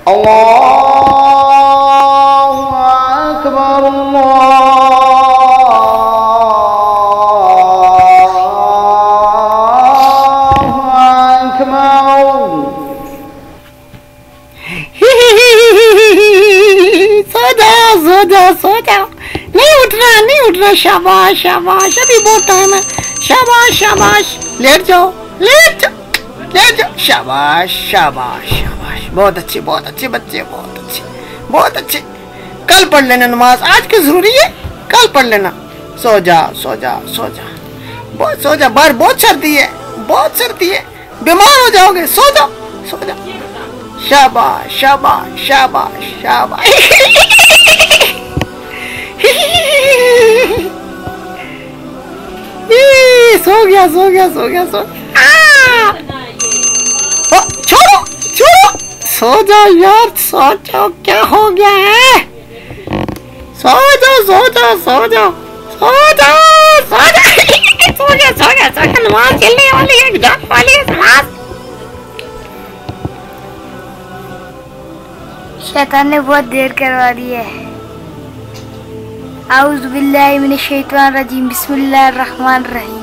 अल्लाहु अकबर अल्लाहु अकबर। सो जाओ सो जाओ सो जाओ, नहीं उठना नहीं उठना। शाबाश शाबाश, अभी बहुत टाइम है। शाबाश शाबाश, लेट जाओ लेट जाओ लेट जाओ। शाबाश शाबाश शाबाश, बहुत अच्छे बच्चे, बहुत अच्छे। कल पढ़ लेना नमाज, आज की जरूरी है, कल पढ़ लेना। सो जा सो जा सो जा, बहुत सो जा, बाहर बहुत सर्दी है, बीमार हो जाओगे। सो जाओ सो जाओ। शाबाश शाबाश शाबाश शाबाश। सो गया। छोड़ो सो जाओ यार, सो जाओ, क्या हो गया है? सो जाओ नमाज चलने वाली है, जाने वाली है नमाज। शैतान ने बहुत देर करवा दी है। आऊज़ु बिल्लाहि मिनश शैतानिर रजीम, बिस्मिल्लाहिर रहमानिर रहीम।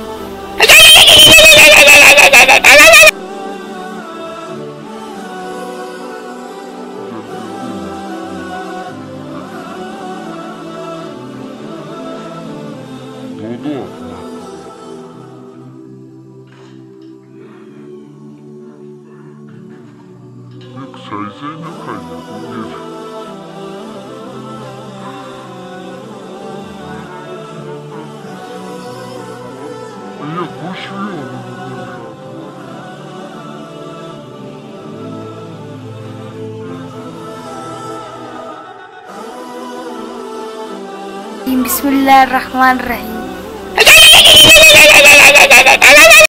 बिस्मिल्लाहिर रहमानिर रहीम।